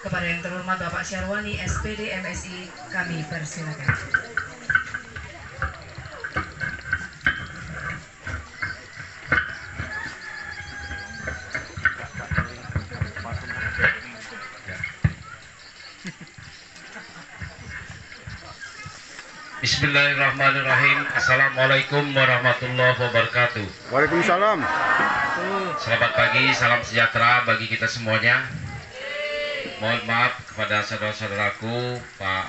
Kepada yang terhormat Bapak Syarwani, SPD MSI, kami persilakan. Bismillahirrahmanirrahim. Assalamualaikum warahmatullahi wabarakatuh. Waalaikumsalam. Selamat pagi, salam sejahtera bagi kita semuanya. Mohon maaf kepada saudara-saudaraku, Pak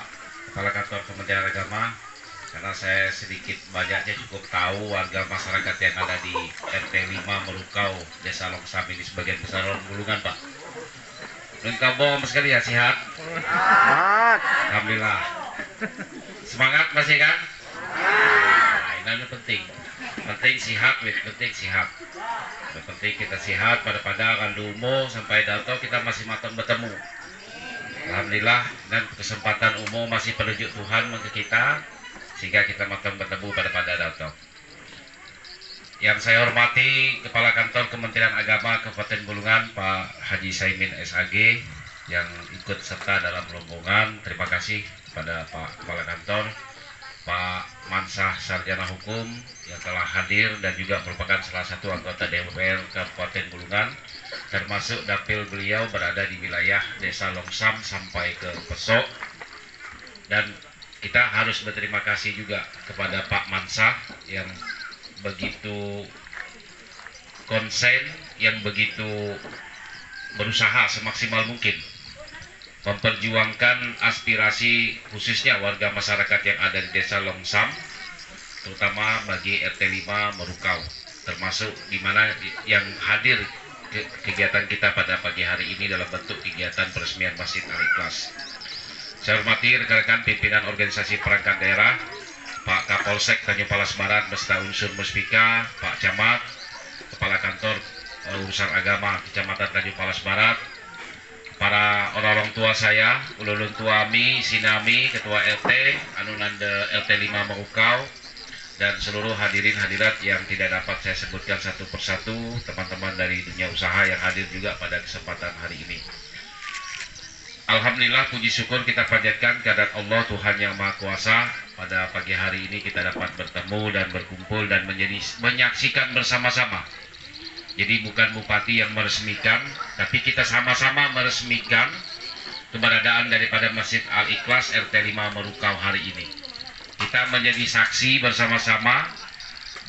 Kepala Kantor Kementerian Agama, karena saya sedikit banyaknya cukup tahu warga masyarakat yang ada di RT 5 Merukau, Desa Longsam ini sebagian besar orang Bulungan, Pak. Lengkap bom sekali ya, sehat? Alhamdulillah. Semangat masih kan? Nah, ini penting sehat, penting sehat. Penting kita sehat pada Kandumo sampai Dato kita masih matang bertemu. Alhamdulillah, dan kesempatan umum masih penunjuk Tuhan untuk kita sehingga kita matang bertemu pada Dato. Yang saya hormati Kepala Kantor Kementerian Agama Kabupaten Bulungan Pak Haji Saimin SAG yang ikut serta dalam rombongan. Terima kasih pada Pak Kepala Kantor, Pak Mansah Sarjana Hukum yang telah hadir dan juga merupakan salah satu anggota DPR Kabupaten Bulungan, termasuk dapil beliau berada di wilayah Desa Longsam sampai ke Pesok. Dan kita harus berterima kasih juga kepada Pak Mansah yang begitu konsen, yang begitu berusaha semaksimal mungkin memperjuangkan aspirasi khususnya warga masyarakat yang ada di Desa Longsam, terutama bagi RT 5 Merukau, termasuk di mana yang hadir kegiatan kita pada pagi hari ini dalam bentuk kegiatan peresmian Masjid Al-Ikhlas. Saya hormati rekan-rekan pimpinan organisasi perangkat daerah, Pak Kapolsek Tanjung Palas Barat beserta unsur Muspika, Pak Camat, Kepala Kantor Urusan Agama Kecamatan Tanjung Palas Barat, para orang tua saya, ulun tua mi, sinami, ketua RT, Anunanda RT 5 Merukau, dan seluruh hadirin hadirat yang tidak dapat saya sebutkan satu persatu, teman-teman dari dunia usaha yang hadir juga pada kesempatan hari ini. Alhamdulillah, puji syukur kita panjatkan kehadirat Allah Tuhan Yang Maha Kuasa. Pada pagi hari ini kita dapat bertemu dan berkumpul dan menyaksikan bersama-sama. Jadi bukan bupati yang meresmikan, tapi kita sama-sama meresmikan keberadaan daripada Masjid Al-Ikhlas RT 5 Merukau hari ini. Kita menjadi saksi bersama-sama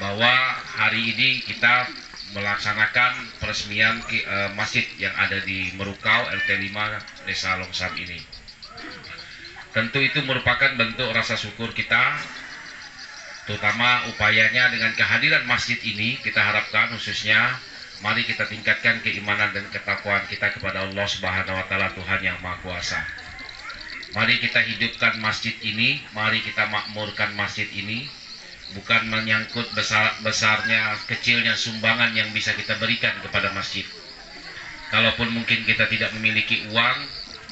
bahwa hari ini kita melaksanakan peresmian masjid yang ada di Merukau RT 5 Desa Longsam ini. Tentu itu merupakan bentuk rasa syukur kita, terutama upayanya dengan kehadiran masjid ini. Kita harapkan khususnya mari kita tingkatkan keimanan dan ketakwaan kita kepada Allah Subhanahu wa Ta'ala, Tuhan Yang Maha Kuasa. Mari kita hidupkan masjid ini, mari kita makmurkan masjid ini. Bukan menyangkut besarnya, kecilnya sumbangan yang bisa kita berikan kepada masjid. Kalaupun mungkin kita tidak memiliki uang,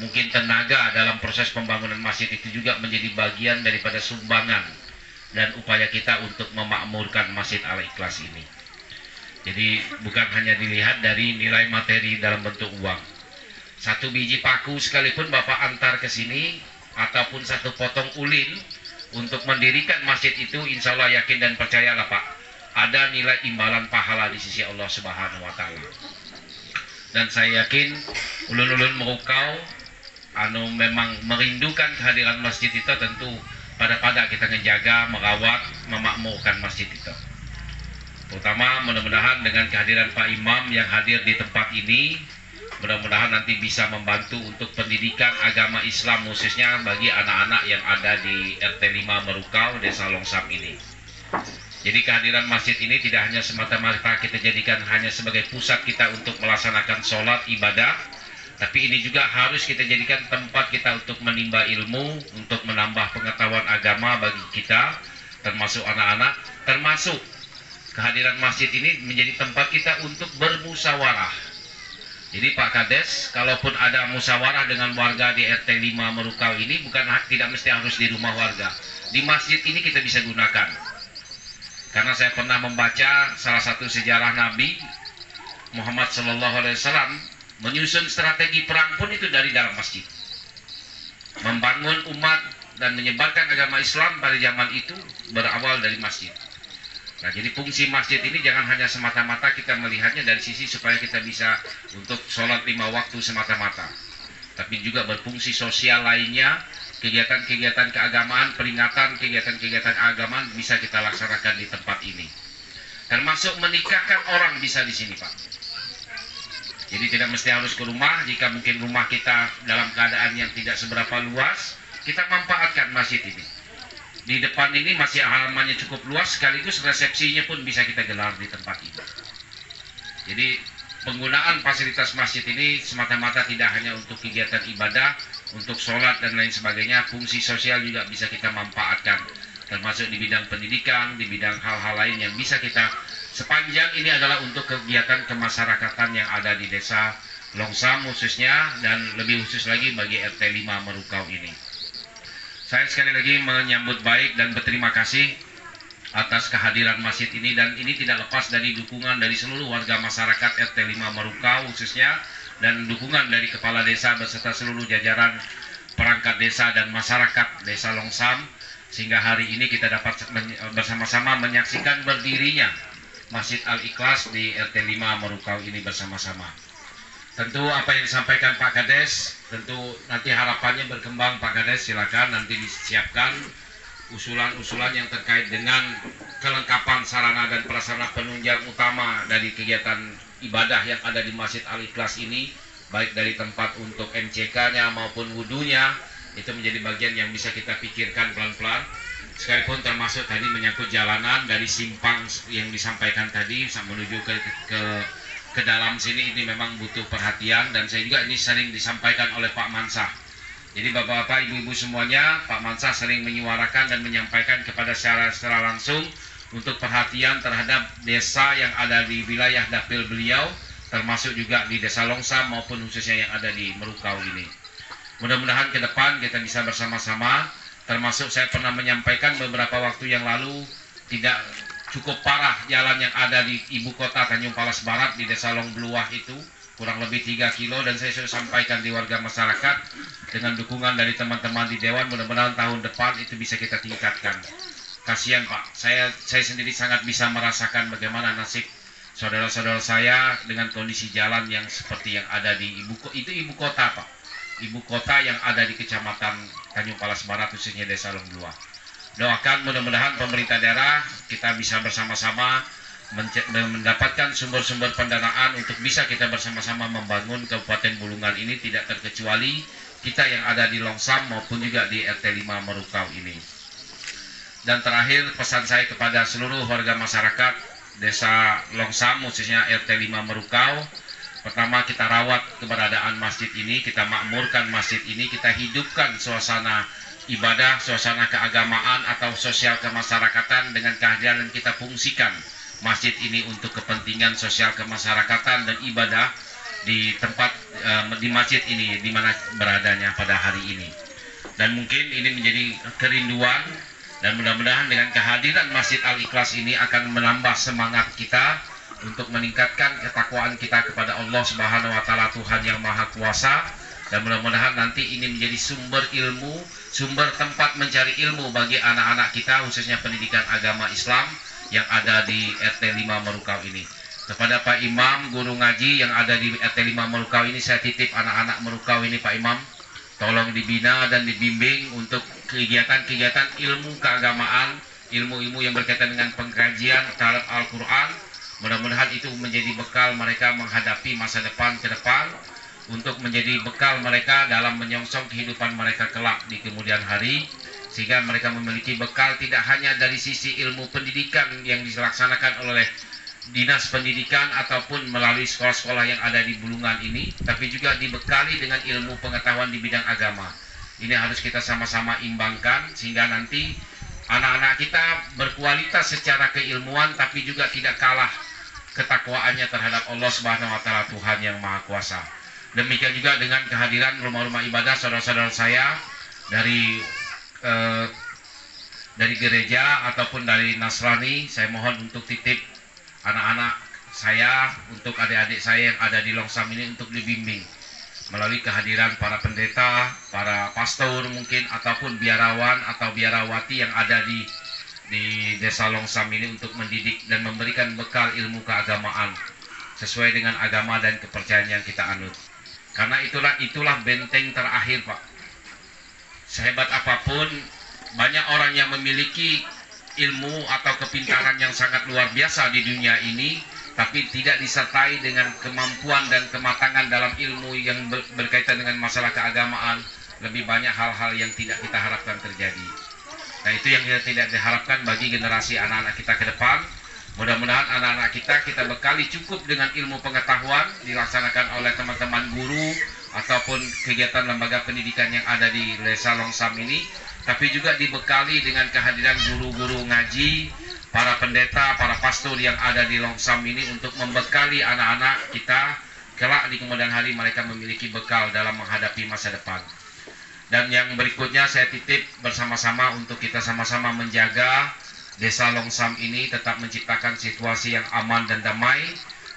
mungkin tenaga dalam proses pembangunan masjid itu juga menjadi bagian daripada sumbangan dan upaya kita untuk memakmurkan Masjid Al-Ikhlas ini. Jadi bukan hanya dilihat dari nilai materi dalam bentuk uang. Satu biji paku sekalipun Bapak antar ke sini, ataupun satu potong ulin untuk mendirikan masjid itu, insya Allah yakin dan percayalah Pak, ada nilai imbalan pahala di sisi Allah Subhanahu wa Ta'ala. Dan saya yakin ulun-ulun Merukau memang merindukan kehadiran masjid itu, tentu pada kita menjaga, merawat, memakmurkan masjid itu. Terutama mudah-mudahan dengan kehadiran Pak Imam yang hadir di tempat ini, mudah-mudahan nanti bisa membantu untuk pendidikan agama Islam khususnya bagi anak-anak yang ada di RT 5 Merukau Desa Longsam ini. Jadi kehadiran masjid ini tidak hanya semata-mata kita jadikan hanya sebagai pusat kita untuk melaksanakan sholat ibadah, tapi ini juga harus kita jadikan tempat kita untuk menimba ilmu, untuk menambah pengetahuan agama bagi kita, termasuk anak-anak, termasuk kehadiran masjid ini menjadi tempat kita untuk bermusyawarah. Jadi Pak Kades, kalaupun ada musyawarah dengan warga di RT 5 Merukau ini, tidak mesti harus di rumah warga. Di masjid ini kita bisa gunakan. Karena saya pernah membaca salah satu sejarah Nabi Muhammad SAW Menyusun strategi perang pun itu dari dalam masjid. Membangun umat dan menyebarkan agama Islam pada zaman itu berawal dari masjid. Nah, jadi fungsi masjid ini jangan hanya semata-mata kita melihatnya dari sisi supaya kita bisa untuk sholat 5 waktu semata-mata, tapi juga berfungsi sosial lainnya, kegiatan-kegiatan keagamaan, peringatan kegiatan-kegiatan keagamaan bisa kita laksanakan di tempat ini. Termasuk menikahkan orang bisa di sini, Pak. Jadi tidak mesti harus ke rumah, jika mungkin rumah kita dalam keadaan yang tidak seberapa luas, kita manfaatkan masjid ini. Di depan ini masih halamannya cukup luas, sekaligus resepsinya pun bisa kita gelar di tempat ini. Jadi penggunaan fasilitas masjid ini semata-mata tidak hanya untuk kegiatan ibadah, untuk sholat dan lain sebagainya, fungsi sosial juga bisa kita manfaatkan, termasuk di bidang pendidikan, di bidang hal-hal lain yang bisa kita, sepanjang ini adalah untuk kegiatan kemasyarakatan yang ada di desa Longsam khususnya, dan lebih khusus lagi bagi RT 5 Merukau ini. Saya sekali lagi menyambut baik dan berterima kasih atas kehadiran masjid ini, dan ini tidak lepas dari dukungan dari seluruh warga masyarakat RT 5 Merukau khususnya, dan dukungan dari kepala desa beserta seluruh jajaran perangkat desa dan masyarakat desa Longsam, sehingga hari ini kita dapat bersama-sama menyaksikan berdirinya Masjid Al-Ikhlas di RT 5 Merukau ini bersama-sama. Tentu apa yang disampaikan Pak Kades, tentu nanti harapannya berkembang Pak Kades, silakan nanti disiapkan usulan-usulan yang terkait dengan kelengkapan sarana dan prasarana penunjang utama dari kegiatan ibadah yang ada di Masjid Al-Ikhlas ini, baik dari tempat untuk MCK-nya maupun wudunya, itu menjadi bagian yang bisa kita pikirkan pelan-pelan. Sekalipun termasuk tadi menyangkut jalanan dari simpang yang disampaikan tadi menuju ke dalam sini, ini memang butuh perhatian, dan saya juga ini sering disampaikan oleh Pak Mansah. Jadi bapak-bapak, ibu-ibu semuanya, Pak Mansah sering menyuarakan dan menyampaikan kepada secara langsung untuk perhatian terhadap desa yang ada di wilayah dapil beliau, termasuk juga di desa Longsam maupun khususnya yang ada di Merukau ini. Mudah-mudahan ke depan kita bisa bersama-sama, termasuk saya pernah menyampaikan beberapa waktu yang lalu, tidak cukup parah jalan yang ada di ibu kota Tanjung Palas Barat di desa Longbluah itu, kurang lebih 3 kilo, dan saya sudah sampaikan di warga masyarakat dengan dukungan dari teman-teman di Dewan, mudah-mudahan tahun depan itu bisa kita tingkatkan. Kasihan Pak, saya sendiri sangat bisa merasakan bagaimana nasib saudara-saudara saya dengan kondisi jalan yang seperti yang ada di ibu kota Pak, ibu kota yang ada di kecamatan Tanjung Palas Barat khususnya desa Longbluah. Doakan mudah-mudahan pemerintah daerah kita bisa bersama-sama mendapatkan sumber-sumber pendanaan untuk bisa kita bersama-sama membangun Kabupaten Bulungan ini, tidak terkecuali kita yang ada di Longsam maupun juga di RT 5 Merukau ini. Dan terakhir, pesan saya kepada seluruh warga masyarakat desa Longsam khususnya RT 5 Merukau, pertama kita rawat keberadaan masjid ini, kita makmurkan masjid ini, kita hidupkan suasana ibadah, suasana keagamaan atau sosial kemasyarakatan dengan kehadiran, dan kita fungsikan masjid ini untuk kepentingan sosial kemasyarakatan dan ibadah di tempat di masjid ini di mana beradanya pada hari ini. Dan mungkin ini menjadi kerinduan, dan mudah-mudahan dengan kehadiran Masjid Al-Ikhlas ini akan menambah semangat kita untuk meningkatkan ketakwaan kita kepada Allah Subhanahu wa taala, Tuhan yang Maha Kuasa, dan mudah-mudahan nanti ini menjadi sumber ilmu, sumber tempat mencari ilmu bagi anak-anak kita khususnya pendidikan agama Islam yang ada di RT 5 Merukau ini. Kepada Pak Imam, guru ngaji yang ada di RT 5 Merukau ini, saya titip anak-anak Merukau ini Pak Imam, tolong dibina dan dibimbing untuk kegiatan-kegiatan ilmu keagamaan, ilmu-ilmu yang berkaitan dengan pengkajian terhadap Al-Quran. Mudah-mudahan itu menjadi bekal mereka menghadapi masa depan ke depan, untuk menjadi bekal mereka dalam menyongsong kehidupan mereka kelak di kemudian hari, sehingga mereka memiliki bekal tidak hanya dari sisi ilmu pendidikan yang dilaksanakan oleh dinas pendidikan ataupun melalui sekolah-sekolah yang ada di Bulungan ini, tapi juga dibekali dengan ilmu pengetahuan di bidang agama. Ini harus kita sama-sama imbangkan sehingga nanti anak-anak kita berkualitas secara keilmuan, tapi juga tidak kalah ketakwaannya terhadap Allah Subhanahu wa taala, Tuhan yang Maha Kuasa. Demikian juga dengan kehadiran rumah-rumah ibadah saudara-saudara saya dari gereja ataupun dari Nasrani, saya mohon untuk titip anak-anak saya untuk adik-adik saya yang ada di Longsam ini untuk dibimbing melalui kehadiran para pendeta, para pastor mungkin, ataupun biarawan atau biarawati yang ada di desa Longsam ini untuk mendidik dan memberikan bekal ilmu keagamaan sesuai dengan agama dan kepercayaan yang kita anut. Karena itulah benteng terakhir, Pak. Sehebat apapun banyak orang yang memiliki ilmu atau kepintaran yang sangat luar biasa di dunia ini, tapi tidak disertai dengan kemampuan dan kematangan dalam ilmu yang berkaitan dengan masalah keagamaan. Lebih banyak hal-hal yang tidak kita harapkan terjadi. Nah, itu yang kita tidak diharapkan bagi generasi anak-anak kita ke depan. Mudah-mudahan anak-anak kita bekali cukup dengan ilmu pengetahuan dilaksanakan oleh teman-teman guru ataupun kegiatan lembaga pendidikan yang ada di desa Longsam ini, tapi juga dibekali dengan kehadiran guru-guru ngaji, para pendeta, para pastor yang ada di Longsam ini untuk membekali anak-anak kita kelak di kemudian hari mereka memiliki bekal dalam menghadapi masa depan. Dan yang berikutnya saya titip bersama-sama untuk kita sama-sama menjaga desa Longsam ini tetap menciptakan situasi yang aman dan damai.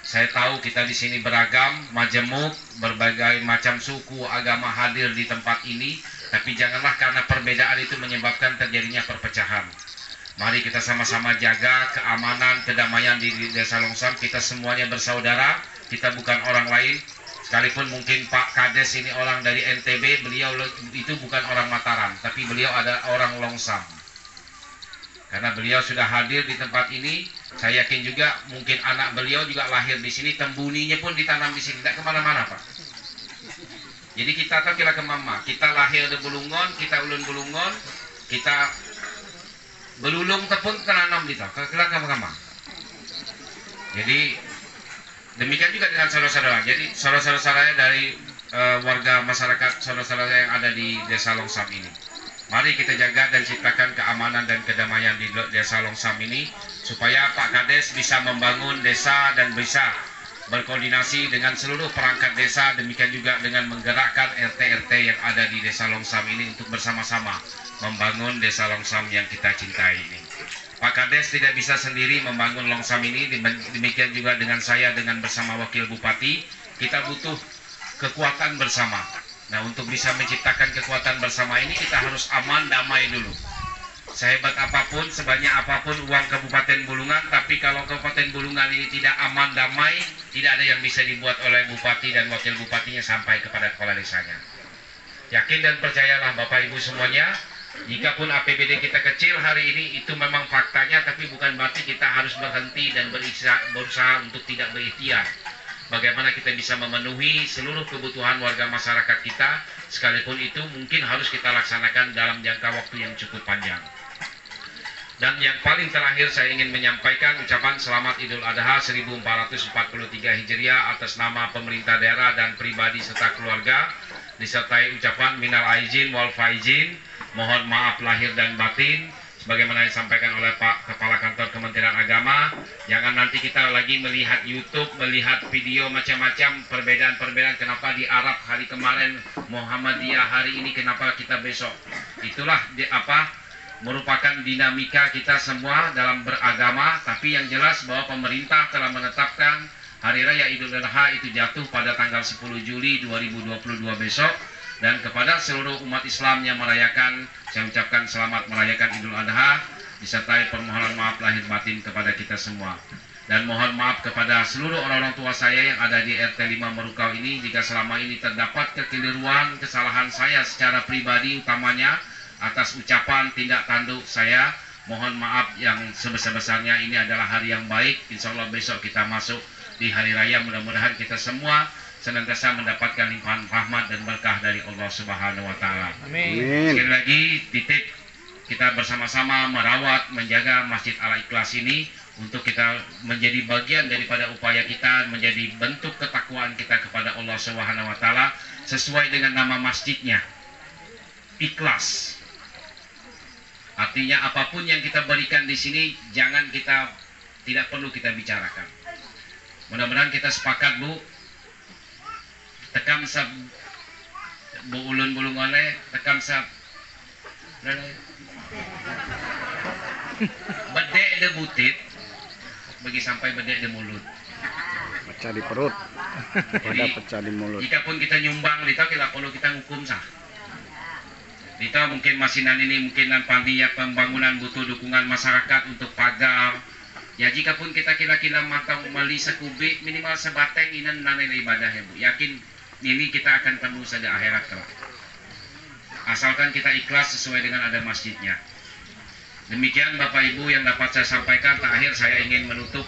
Saya tahu kita di sini beragam, majemuk, berbagai macam suku, agama hadir di tempat ini, tapi janganlah karena perbedaan itu menyebabkan terjadinya perpecahan. Mari kita sama-sama jaga keamanan, kedamaian di desa Longsam. Kita semuanya bersaudara, kita bukan orang lain. Sekalipun mungkin Pak Kades ini orang dari NTB, beliau itu bukan orang Mataram, tapi beliau ada orang Longsam. Karena beliau sudah hadir di tempat ini, saya yakin juga mungkin anak beliau juga lahir di sini, tembuninya pun ditanam di sini, tidak kemana-mana, Pak. Jadi kita tahu kira ke mama, kita lahir di Bulungon, kita ulun Bulungon, kita belulung tepung tanam di tahu, kira ke mama. Jadi demikian juga dengan saudara-saudara. Jadi saudara-saudara saya dari warga masyarakat saudara-saudara yang ada di desa Longsam ini. Mari kita jaga dan ciptakan keamanan dan kedamaian di desa Longsam ini supaya Pak Kades bisa membangun desa dan bisa berkoordinasi dengan seluruh perangkat desa, demikian juga dengan menggerakkan RT-RT yang ada di desa Longsam ini untuk bersama-sama membangun desa Longsam yang kita cintai ini. Pak Kades tidak bisa sendiri membangun Longsam ini, demikian juga dengan saya dengan bersama Wakil Bupati, kita butuh kekuatan bersama. Nah, untuk bisa menciptakan kekuatan bersama ini kita harus aman, damai dulu. Sehebat apapun, sebanyak apapun uang Kabupaten Bulungan, tapi kalau Kabupaten Bulungan ini tidak aman, damai, tidak ada yang bisa dibuat oleh Bupati dan Wakil Bupatinya sampai kepada kepala desanya. Yakin dan percayalah Bapak Ibu semuanya, jikapun APBD kita kecil hari ini, itu memang faktanya, tapi bukan berarti kita harus berhenti dan berusaha untuk tidak berikhtiar. Bagaimana kita bisa memenuhi seluruh kebutuhan warga masyarakat kita, sekalipun itu mungkin harus kita laksanakan dalam jangka waktu yang cukup panjang. Dan yang paling terakhir saya ingin menyampaikan ucapan selamat Idul Adha 1443 Hijriah atas nama pemerintah daerah dan pribadi serta keluarga, disertai ucapan minal aizin wal faizin, mohon maaf lahir dan batin. Sebagaimana disampaikan oleh Pak Kepala Kantor Kementerian Agama, jangan nanti kita lagi melihat YouTube, melihat video macam-macam, perbedaan-perbedaan, kenapa di Arab hari kemarin, Muhammadiyah hari ini, kenapa kita besok. Itulah merupakan dinamika kita semua dalam beragama, tapi yang jelas bahwa pemerintah telah menetapkan Hari Raya Idul Adha itu jatuh pada tanggal 10 Juli 2022 besok. Dan kepada seluruh umat Islam yang merayakan, saya ucapkan selamat merayakan Idul Adha, disertai permohonan maaf lahir batin kepada kita semua. Dan mohon maaf kepada seluruh orang-orang tua saya yang ada di RT 5 Merukau ini, jika selama ini terdapat kekeliruan, kesalahan saya secara pribadi utamanya, atas ucapan tindak tanduk saya, mohon maaf yang sebesar-besarnya. Ini adalah hari yang baik, insya Allah besok kita masuk di Hari Raya, mudah-mudahan kita semua senantiasa mendapatkan limpahan rahmat dan berkah dari Allah Subhanahu wa Ta'ala. Amin. Sekali lagi titip kita bersama-sama merawat, menjaga Masjid Al-Ikhlas ini untuk kita menjadi bagian daripada upaya kita, menjadi bentuk ketakwaan kita kepada Allah Subhanahu wa Ta'ala sesuai dengan nama masjidnya, ikhlas. Artinya apapun yang kita berikan di sini tidak perlu kita bicarakan. Mudah-mudahan kita sepakat, Bu. Tekam sab Bu ulun bulungone, tekam sab bedek de butit bagi sampai bedek de mulut. pecah di perut pada pecah di mulut. Jika pun kita nyumbang kita perlu kita hukum sah. Kita mungkin masinan ini mungkin panitia pembangunan butuh dukungan masyarakat untuk pagar. Ya jika pun kita kira-kira matang mali sekubik minimal sebateng ini nilai ibadah ya Bu. Yakin ini kita akan temu saja akhirat kelak. Asalkan kita ikhlas sesuai dengan ada masjidnya. Demikian Bapak Ibu yang dapat saya sampaikan. Terakhir saya ingin menutup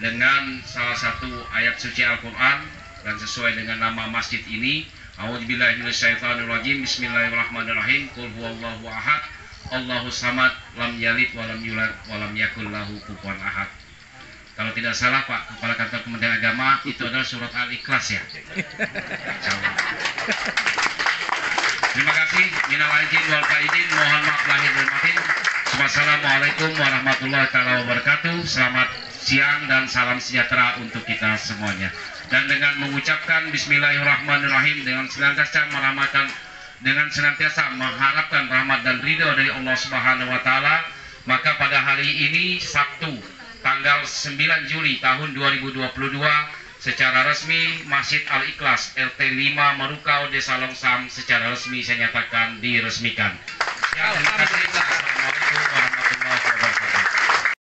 dengan salah satu ayat suci Al-Quran dan sesuai dengan nama masjid ini. A'udzubillahi minasyaitonirrajim. Bismillahirrahmanirrahim. Qul huwallahu ahad, Allahus samad, lam yalid walam yulad walam yakul lahu kufuwan ahad. Kalau tidak salah Pak Kepala Kantor Kementerian Agama, itu adalah surat Al-Ikhlas ya. Insyaallah. Terima kasih. Minal aidin wal faizin. Mohon maaf lahir dan batin. Wassalamualaikum warahmatullahi wabarakatuh. Selamat siang dan salam sejahtera untuk kita semuanya. Dan dengan mengucapkan Bismillahirrahmanirrahim, dengan senantiasa mengharapkan rahmat dan ridho dari Allah Subhanahu wa taala, maka pada hari ini Sabtu tanggal 9 Juli tahun 2022 secara resmi Masjid Al-Ikhlas RT 5 Marukau Desa Longsam secara resmi saya nyatakan diresmikan. Terima kasih.